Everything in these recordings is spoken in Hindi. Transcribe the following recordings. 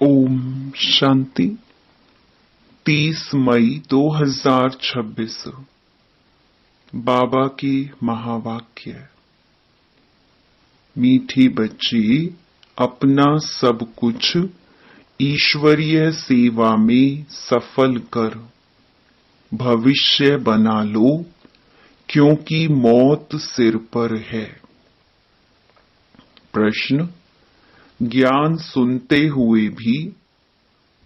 ओम शांति। 30 मई 2026 बाबा की महावाक्य। मीठी बच्ची, अपना सब कुछ ईश्वरीय सेवा में सफल कर भविष्य बना लो, क्योंकि मौत सिर पर है। प्रश्न: ज्ञान सुनते हुए भी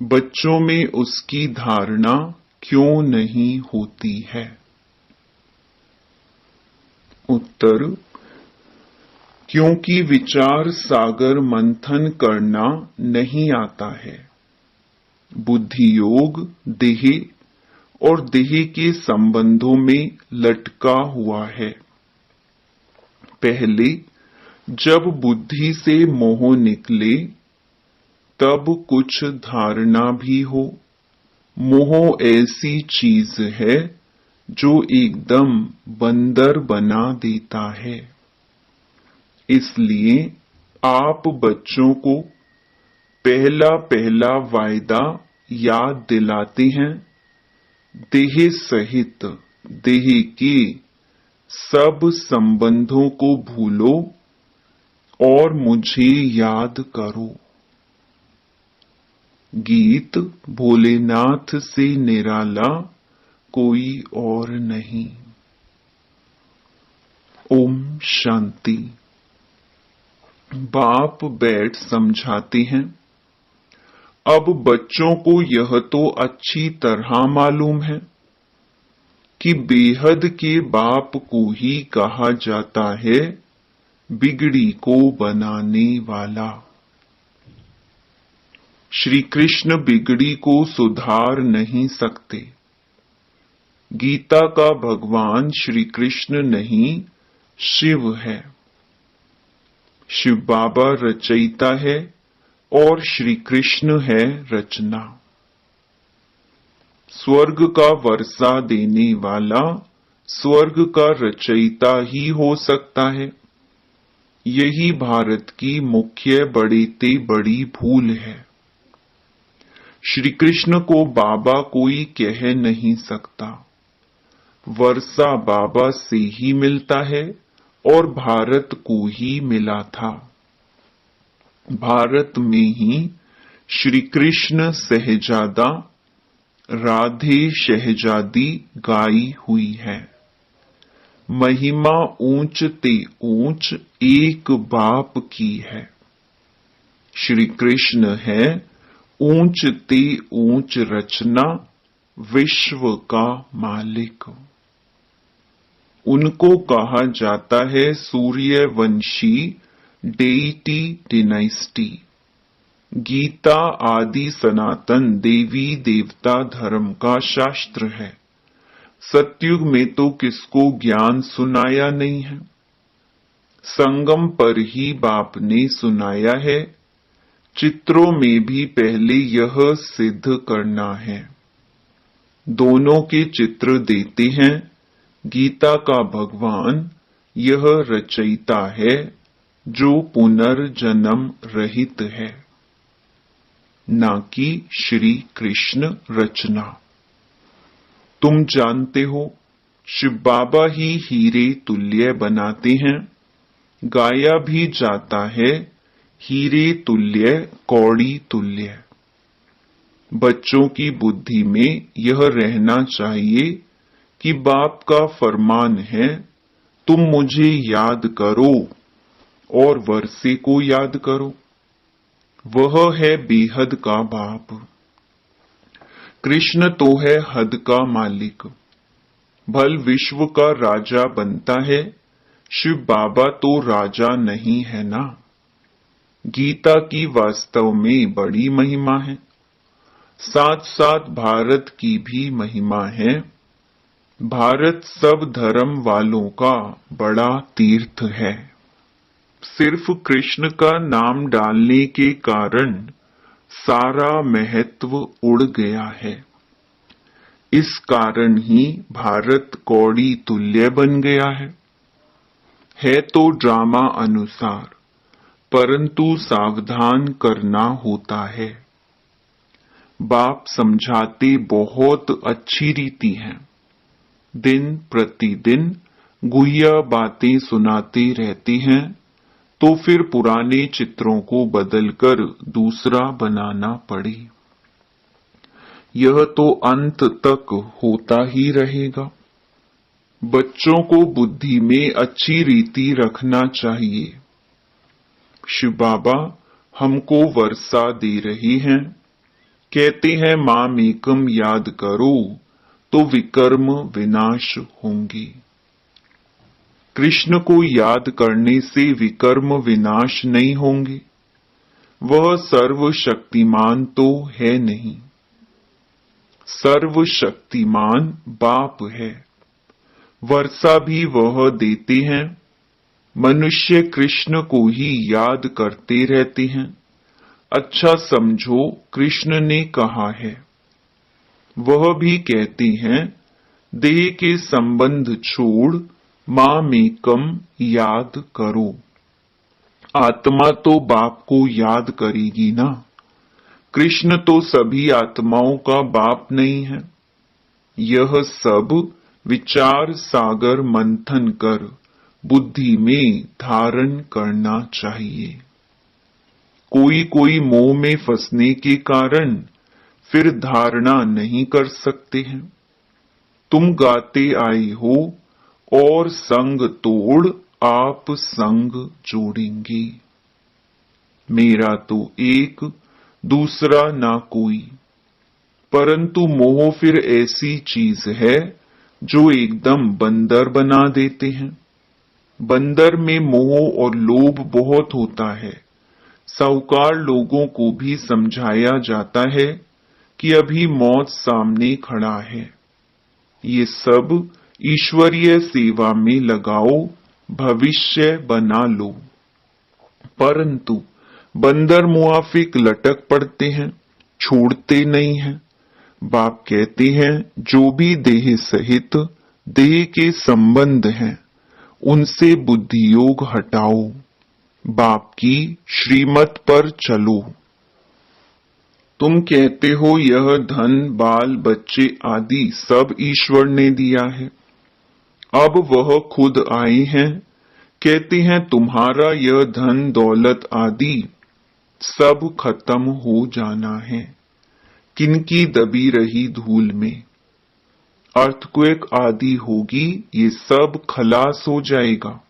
बच्चों में उसकी धारणा क्यों नहीं होती है? उत्तर: क्योंकि विचार सागर मंथन करना नहीं आता है। बुद्धि योग देह और देह के संबंधों में लटका हुआ है। पहले जब बुद्धि से मोह निकले तब कुछ धारणा भी हो। मोह ऐसी चीज है जो एकदम बंदर बना देता है। इसलिए आप बच्चों को पहला पहला वायदा याद दिलाते हैं। देह सहित देह के सब संबंधों को भूलो और मुझे याद करो। गीत: भोलेनाथ से निराला कोई और नहीं। ओम शांति। बाप बैठ समझाते हैं। अब बच्चों को यह तो अच्छी तरह मालूम है कि बेहद के बाप को ही कहा जाता है बिगड़ी को बनाने वाला। श्री कृष्ण बिगड़ी को सुधार नहीं सकते। गीता का भगवान श्री कृष्ण नहीं, शिव है। शिव बाबा रचयिता है और श्री कृष्ण है रचना। स्वर्ग का वर्षा देने वाला स्वर्ग का रचयिता ही हो सकता है। यही भारत की मुख्य बड़ीते बड़ी भूल है। श्री कृष्ण को बाबा कोई कह नहीं सकता। वर्षा बाबा से ही मिलता है और भारत को ही मिला था। भारत में ही श्री कृष्ण सहजादा, राधे शहजादी गाई हुई है। महिमा ऊंच ते ऊंच एक बाप की है। श्री कृष्ण है ऊंच ते ऊंच रचना, विश्व का मालिक। उनको कहा जाता है सूर्यवंशी डेइटी डिनाइस्टी। गीता आदि सनातन देवी देवता धर्म का शास्त्र है। सतयुग में तो किसको ज्ञान सुनाया नहीं है। संगम पर ही बाप ने सुनाया है। चित्रों में भी पहले यह सिद्ध करना है। दोनों के चित्र देते हैं। गीता का भगवान यह रचयिता है जो पुनर्जन्म रहित है, ना कि श्री कृष्ण रचना। तुम जानते हो, शिव बाबा ही हीरे तुल्य बनाते हैं। गाया भी जाता है हीरे तुल्य कौड़ी तुल्य। बच्चों की बुद्धि में यह रहना चाहिए कि बाप का फरमान है, तुम मुझे याद करो और वर्षे को याद करो। वह है बेहद का बाप। कृष्ण तो है हद का मालिक। भल विश्व का राजा बनता है, शिव बाबा तो राजा नहीं है ना। गीता की वास्तव में बड़ी महिमा है। साथ साथ भारत की भी महिमा है। भारत सब धर्म वालों का बड़ा तीर्थ है। सिर्फ कृष्ण का नाम डालने के कारण सारा महत्व उड़ गया है। इस कारण ही भारत कौड़ी तुल्य बन गया है तो ड्रामा अनुसार, परंतु सावधान करना होता है। बाप समझाते बहुत अच्छी रीति है। दिन प्रतिदिन गुह्य बातें सुनाते रहते हैं, तो फिर पुराने चित्रों को बदलकर दूसरा बनाना पड़े। यह तो अंत तक होता ही रहेगा। बच्चों को बुद्धि में अच्छी रीति रखना चाहिए। शिव बाबा हमको वर्षा दे रही हैं, कहते हैं माम एकम याद करो तो विकर्म विनाश होंगे। कृष्ण को याद करने से विकर्म विनाश नहीं होंगे। वह सर्वशक्तिमान तो है नहीं, सर्वशक्तिमान बाप है। वर्षा भी वह देते हैं। मनुष्य कृष्ण को ही याद करते रहते हैं। अच्छा समझो, कृष्ण ने कहा है। वह भी कहते हैं, देह के संबंध छोड़ मामेकम याद करो। आत्मा तो बाप को याद करेगी ना। कृष्ण तो सभी आत्माओं का बाप नहीं है। यह सब विचार सागर मंथन कर बुद्धि में धारण करना चाहिए। कोई कोई मोह में फंसने के कारण फिर धारणा नहीं कर सकते हैं। तुम गाते आए हो और संग तोड़ आप संग जोड़ेंगे। मेरा तो एक, दूसरा ना कोई। परंतु मोह फिर ऐसी चीज है जो एकदम बंदर बना देते हैं। बंदर में मोह और लोभ बहुत होता है। साहूकार लोगों को भी समझाया जाता है कि अभी मौत सामने खड़ा है। ये सब ईश्वरीय सेवा में लगाओ, भविष्य बना लो। परंतु बंदर मुआफिक लटक पड़ते हैं, छोड़ते नहीं हैं। बाप कहते हैं, जो भी देह सहित देह के संबंध हैं, उनसे बुद्धि योग हटाओ। बाप की श्रीमत पर चलो। तुम कहते हो यह धन बाल बच्चे आदि सब ईश्वर ने दिया है। अब वह खुद आए हैं, कहते हैं तुम्हारा यह धन दौलत आदि सब खत्म हो जाना है। किनकी दबी रही धूल में अर्थक्वेक आदि होगी, ये सब खलास हो जाएगा।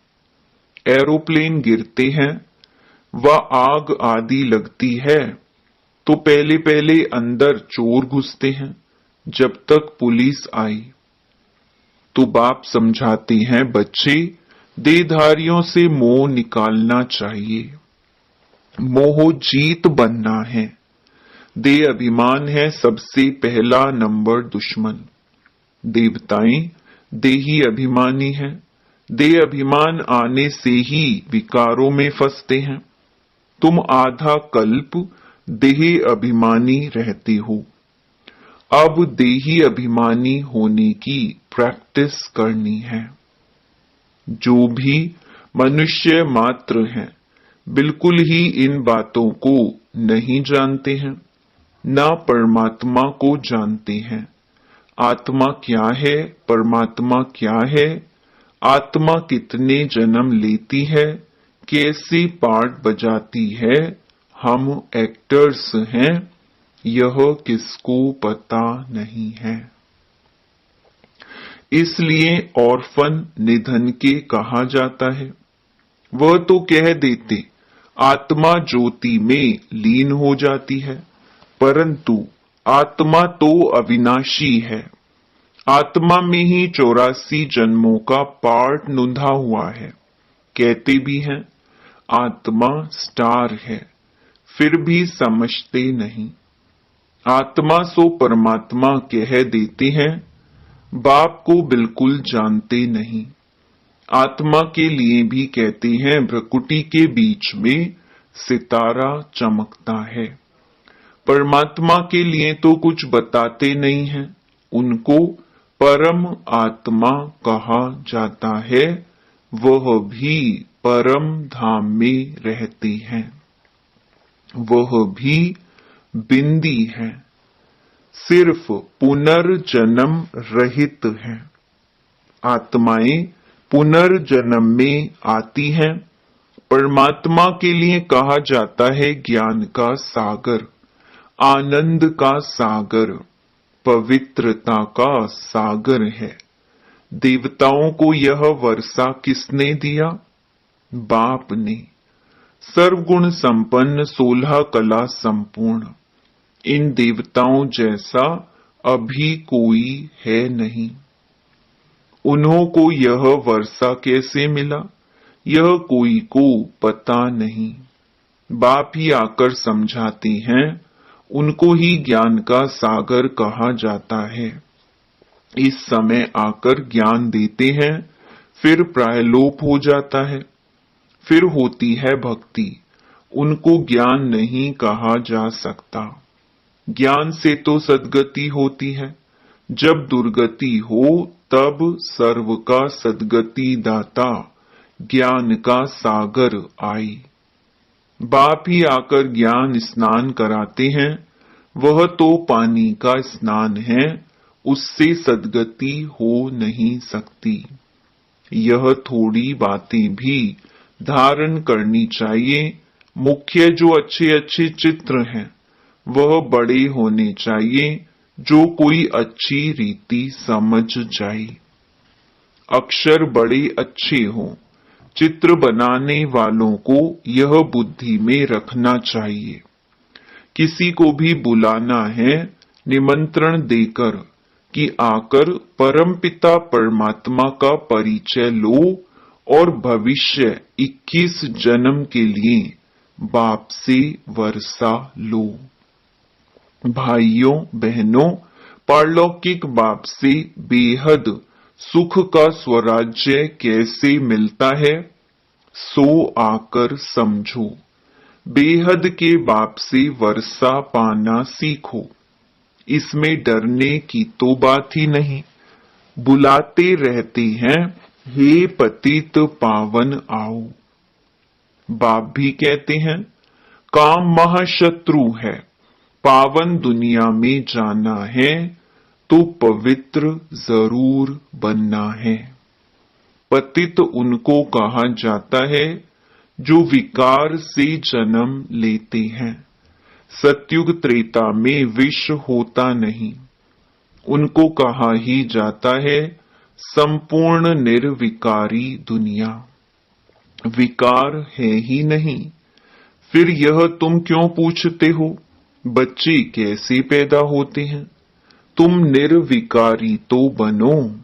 एरोप्लेन गिरते हैं व आग आदि लगती है तो पहले पहले अंदर चोर घुसते हैं, जब तक पुलिस आई। तो बाप समझाते हैं, बच्चे देहधारियों से मोह निकालना चाहिए। मोह जीत बनना है। देह अभिमान है सबसे पहला नंबर दुश्मन। देवताएं देही अभिमानी हैं। देह अभिमान आने से ही विकारों में फंसते हैं। तुम आधा कल्प देह अभिमानी रहते हो। अब देही अभिमानी होने की प्रैक्टिस करनी है। जो भी मनुष्य मात्र हैं, बिल्कुल ही इन बातों को नहीं जानते हैं, ना परमात्मा को जानते हैं। आत्मा क्या है, परमात्मा क्या है, आत्मा कितने जन्म लेती है, कैसे पार्ट बजाती है, हम एक्टर्स हैं, यह किसको पता नहीं है। इसलिए ऑर्फन निधन के कहा जाता है। वह तो कह देते आत्मा ज्योति में लीन हो जाती है, परंतु आत्मा तो अविनाशी है। आत्मा में ही 84 जन्मों का पार्ट नुंधा हुआ है। कहते भी हैं आत्मा स्टार है, फिर भी समझते नहीं। आत्मा सो परमात्मा कह देते हैं, बाप को बिल्कुल जानते नहीं। आत्मा के लिए भी कहते हैं भ्रकुटी के बीच में सितारा चमकता है। परमात्मा के लिए तो कुछ बताते नहीं हैं। उनको परम आत्मा कहा जाता है। वह भी परम धाम में रहती हैं। वह भी बिंदी है। सिर्फ पुनर्जन्म रहित हैं। आत्माएं पुनर्जन्म में आती हैं। परमात्मा के लिए कहा जाता है ज्ञान का सागर, आनंद का सागर, पवित्रता का सागर है। देवताओं को यह वर्षा किसने दिया? बाप ने। सर्वगुण संपन्न, 16 कला संपूर्ण, इन देवताओं जैसा अभी कोई है नहीं। उन्हों को यह वर्षा कैसे मिला, यह कोई को पता नहीं। बाप ही आकर समझाते हैं। उनको ही ज्ञान का सागर कहा जाता है। इस समय आकर ज्ञान देते हैं, फिर प्रायलोप हो जाता है, फिर होती है भक्ति। उनको ज्ञान नहीं कहा जा सकता। ज्ञान से तो सद्गति होती है। जब दुर्गति हो तब सर्व का सद्गति दाता ज्ञान का सागर आई। बाप ही आकर ज्ञान स्नान कराते हैं। वह तो पानी का स्नान है, उससे सद्गति हो नहीं सकती। यह थोड़ी बातें भी धारण करनी चाहिए। मुख्य जो अच्छे अच्छे चित्र हैं वह बड़े होने चाहिए, जो कोई अच्छी रीति समझ जाए। अक्षर बड़े अच्छे हों। चित्र बनाने वालों को यह बुद्धि में रखना चाहिए। किसी को भी बुलाना है निमंत्रण देकर कि आकर परमपिता परमात्मा का परिचय लो और भविष्य 21 जन्म के लिए बाप से वर्षा लो। भाइयों बहनों, पारलौकिक बाप से बेहद सुख का स्वराज्य कैसे मिलता है, सो आकर समझो। बेहद के बाप से वर्षा पाना सीखो। इसमें डरने की तो बात ही नहीं। बुलाते रहते हैं, हे पतित पावन आओ। बाप भी कहते हैं, काम महाशत्रु है। पावन दुनिया में जाना है तो पवित्र जरूर बनना है। पतित उनको कहा जाता है जो विकार से जन्म लेते हैं। सतयुग त्रेता में विष होता नहीं। उनको कहा ही जाता है संपूर्ण निर्विकारी दुनिया। विकार है ही नहीं। फिर यह तुम क्यों पूछते हो, बच्चे कैसे पैदा होते हैं? तुम निर्विकारी तो बनो।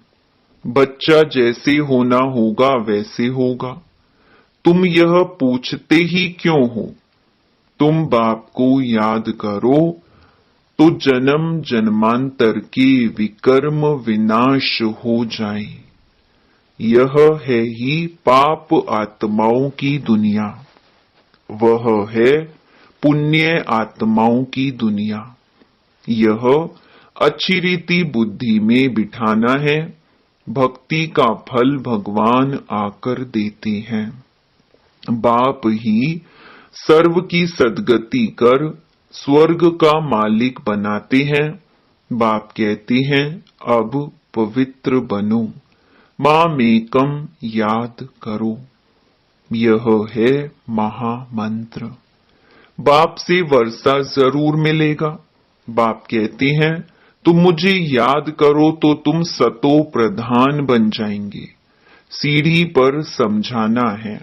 बच्चा जैसे होना होगा वैसे होगा। तुम यह पूछते ही क्यों हो? तुम बाप को याद करो तो जन्म जन्मांतर के विकर्म विनाश हो जाए। यह है ही पाप आत्माओं की दुनिया। वह है पुण्य आत्माओं की दुनिया। यह अच्छी रीति बुद्धि में बिठाना है। भक्ति का फल भगवान आकर देते हैं। बाप ही सर्व की सद्गति कर स्वर्ग का मालिक बनाते हैं। बाप कहते हैं, अब पवित्र बनो, मामेकम याद करो। यह है महामंत्र। बाप से वर्षा जरूर मिलेगा। बाप कहते हैं, तुम मुझे याद करो तो तुम सतो प्रधान बन जाएंगे। सीढ़ी पर समझाना है।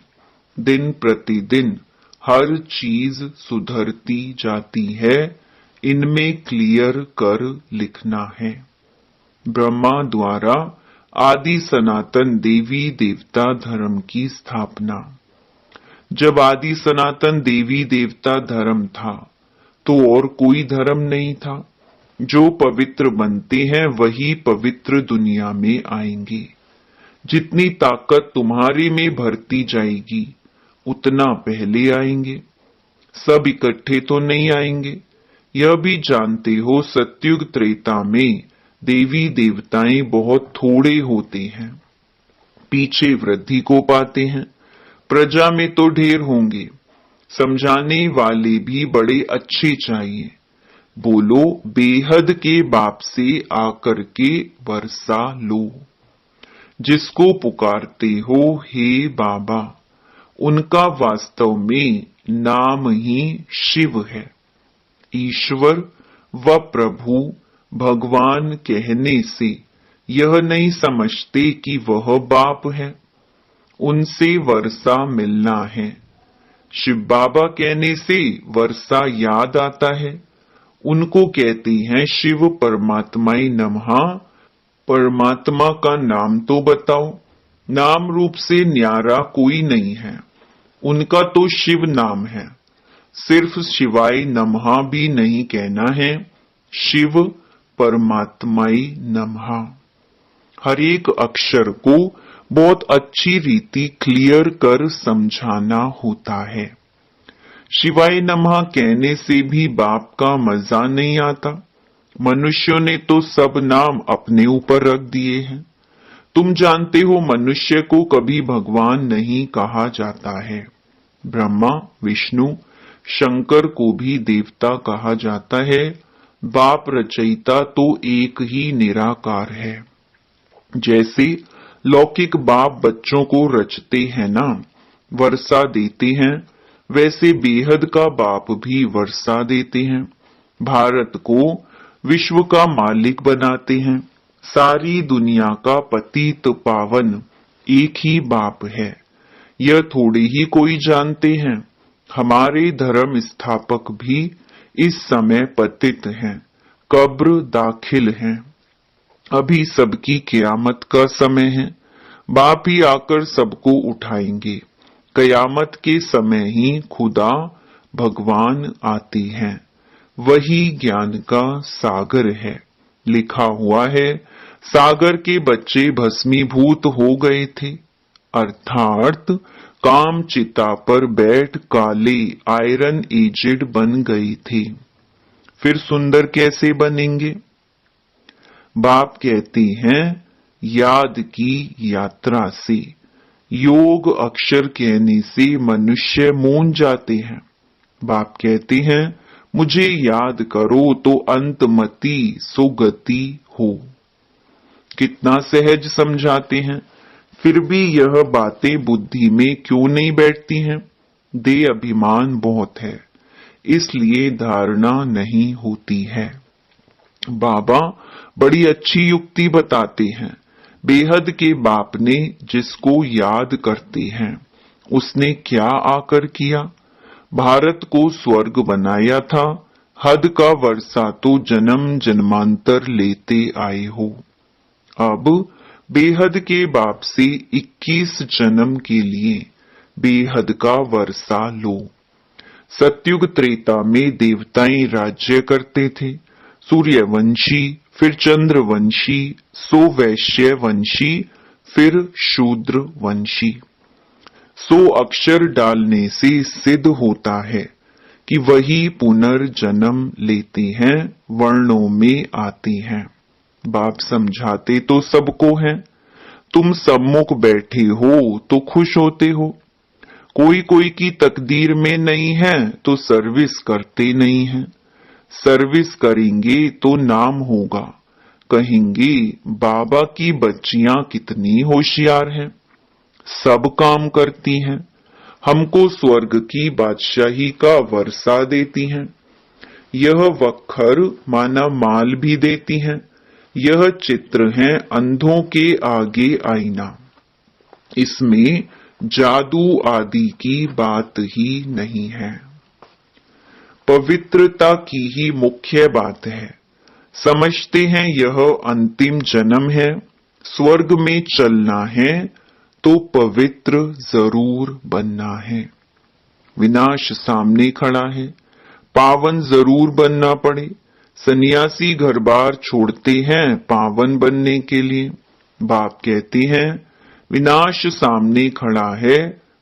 दिन प्रतिदिन हर चीज सुधरती जाती है। इनमें क्लियर कर लिखना है। ब्रह्मा द्वारा आदि सनातन देवी देवता धर्म की स्थापना। जब आदि सनातन देवी देवता धर्म था तो और कोई धर्म नहीं था। जो पवित्र बनते हैं वही पवित्र दुनिया में आएंगे। जितनी ताकत तुम्हारे में भरती जाएगी उतना पहले आएंगे। सब इकट्ठे तो नहीं आएंगे। यह भी जानते हो सतयुग त्रेता में देवी देवताएं बहुत थोड़े होते हैं। पीछे वृद्धि को पाते हैं। प्रजा में तो ढेर होंगे। समझाने वाले भी बड़े अच्छे चाहिए। बोलो बेहद के बाप से आकर के वर्षा लो। जिसको पुकारते हो हे बाबा, उनका वास्तव में नाम ही शिव है। ईश्वर व प्रभु भगवान कहने से यह नहीं समझते कि वह बाप है, उनसे वर्षा मिलना है। शिव बाबा कहने से वर्षा याद आता है। उनको कहते हैं शिव परमात्माय नमः। परमात्मा का नाम तो बताओ। नाम रूप से न्यारा कोई नहीं है, उनका तो शिव नाम है। सिर्फ शिवाय नमः भी नहीं कहना है, शिव परमात्माय नमः। हर एक अक्षर को बहुत अच्छी रीति क्लियर कर समझाना होता है। शिवाय नमः कहने से भी बाप का मजा नहीं आता। मनुष्यों ने तो सब नाम अपने ऊपर रख दिए हैं। तुम जानते हो मनुष्य को कभी भगवान नहीं कहा जाता है। ब्रह्मा, विष्णु, शंकर को भी देवता कहा जाता है। बाप रचयिता तो एक ही निराकार है। जैसे लौकिक बाप बच्चों को रचते हैं ना, वर्षा देते हैं, वैसे बेहद का बाप भी वर्षा देते हैं। भारत को विश्व का मालिक बनाते हैं। सारी दुनिया का पतित पावन एक ही बाप है। यह थोड़े ही कोई जानते हैं। हमारे धर्म स्थापक भी इस समय पतित हैं, कब्र दाखिल हैं। अभी सबकी क़यामत का समय है। बाप ही आकर सबको उठाएंगे। क़यामत के समय ही खुदा भगवान आते हैं। वही ज्ञान का सागर है। लिखा हुआ है, सागर के बच्चे भस्मीभूत हो गए थे, अर्थात काम चिता पर बैठ काले आयरन एजेड बन गए थे। फिर सुंदर कैसे बनेंगे? बाप कहते हैं याद की यात्रा से। योग अक्षर कहने से मनुष्य मौन जाते हैं। बाप कहते हैं मुझे याद करो तो अंतमति सुगति हो। कितना सहज समझाते हैं, फिर भी यह बातें बुद्धि में क्यों नहीं बैठती हैं? दे अभिमान बहुत है, इसलिए धारणा नहीं होती है। बाबा बड़ी अच्छी युक्ति बताते हैं। बेहद के बाप ने जिसको याद करते हैं, उसने क्या आकर किया? भारत को स्वर्ग बनाया था। हद का वर्षा तो जन्म जन्मांतर लेते आए हो। अब बेहद के बाप से 21 जन्म के लिए बेहद का वर्षा लो। सतयुग त्रेता में देवताएं राज्य करते थे। सूर्यवंशी, फिर चंद्रवंशी, सो वैश्य वंशी, फिर शूद्र वंशी। 100 अक्षर डालने से सिद्ध होता है कि वही पुनर्जन्म लेते हैं, वर्णों में आते हैं। बाप समझाते तो सबको हैं। तुम सम्मुख बैठे हो तो खुश होते हो। कोई कोई की तकदीर में नहीं है तो सर्विस करते नहीं हैं। सर्विस करेंगे तो नाम होगा। कहेंगे बाबा की बच्चियां कितनी होशियार हैं, सब काम करती हैं, हमको स्वर्ग की बादशाही का वर्षा देती हैं। यह वक्खर माना माल भी देती हैं। यह चित्र है अंधों के आगे आईना। इसमें जादू आदि की बात ही नहीं है। पवित्रता की ही मुख्य बात है। समझते हैं यह अंतिम जन्म है, स्वर्ग में चलना है तो पवित्र जरूर बनना है। विनाश सामने खड़ा है, पावन जरूर बनना पड़े। सन्यासी घर बार छोड़ते हैं पावन बनने के लिए। बाप कहते हैं विनाश सामने खड़ा है,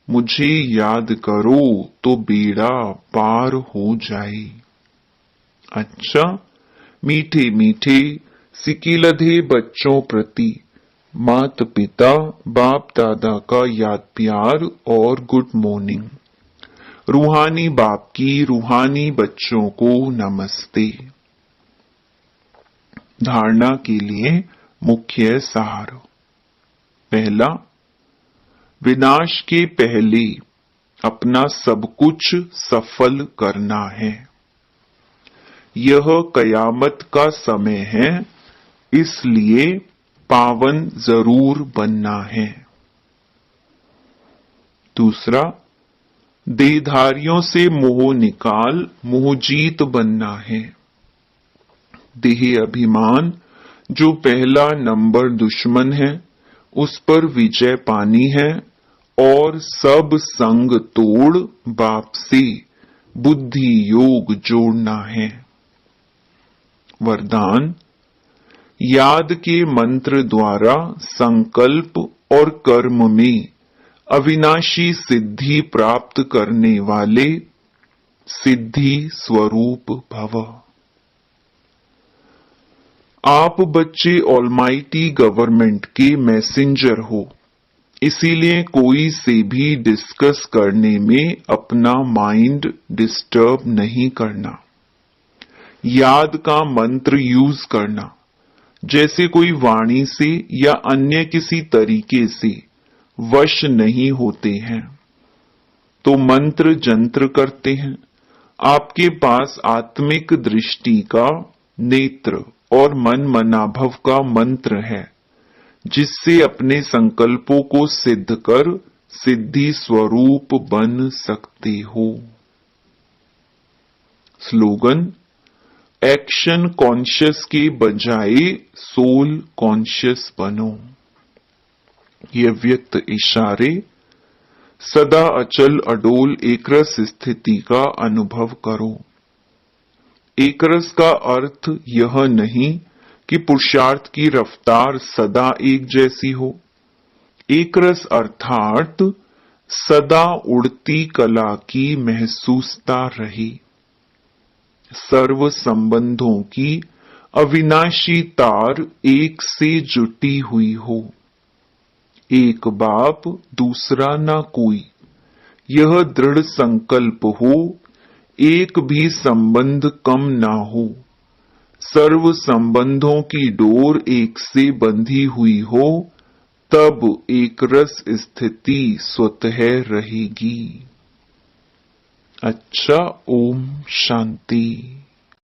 मुझे याद करो तो बेड़ा पार हो जाए। अच्छा, मीठे मीठे सिकिलधे बच्चों प्रति माता पिता बाप दादा का याद प्यार और गुड मॉर्निंग। रूहानी बाप की रूहानी बच्चों को नमस्ते। धारणा के लिए मुख्य सार। पहला, विनाश के पहले अपना सब कुछ सफल करना है। यह कयामत का समय है, इसलिए पावन जरूर बनना है। दूसरा, देहधारियों से मोह निकाल मोहजीत बनना है। देह अभिमान जो पहला नंबर दुश्मन है, उस पर विजय पानी है और सब संग तोड़ बाप से बुद्धि योग जोड़ना है। वरदान, याद के मंत्र द्वारा संकल्प और कर्म में अविनाशी सिद्धि प्राप्त करने वाले सिद्धि स्वरूप भव। आप बच्चे ऑलमाइटी गवर्नमेंट के मैसेंजर हो, इसीलिए कोई से भी डिस्कस करने में अपना माइंड डिस्टर्ब नहीं करना। याद का मंत्र यूज करना, जैसे कोई वाणी से या अन्य किसी तरीके से वश नहीं होते हैं तो मंत्र जंत्र करते हैं। आपके पास आत्मिक दृष्टि का नेत्र और मन मनाभव का मंत्र है, जिससे अपने संकल्पों को सिद्ध कर सिद्धि स्वरूप बन सकते हो। स्लोगन, एक्शन कॉन्शियस के बजाय सोल कॉन्शियस बनो। ये व्यक्त इशारे सदा अचल अडोल एकरस स्थिति का अनुभव करो। एकरस का अर्थ यह नहीं कि पुरुषार्थ की रफ्तार सदा एक जैसी हो। एकरस अर्थात सदा उड़ती कला की महसूसता रहे। सर्व संबंधों की अविनाशी तार एक से जुटी हुई हो। एक बाप दूसरा ना कोई, यह दृढ़ संकल्प हो। एक भी संबंध कम ना हो। सर्व संबंधों की डोर एक से बंधी हुई हो, तब एक रस स्थिति स्वतः रहेगी। अच्छा, ओम शांति।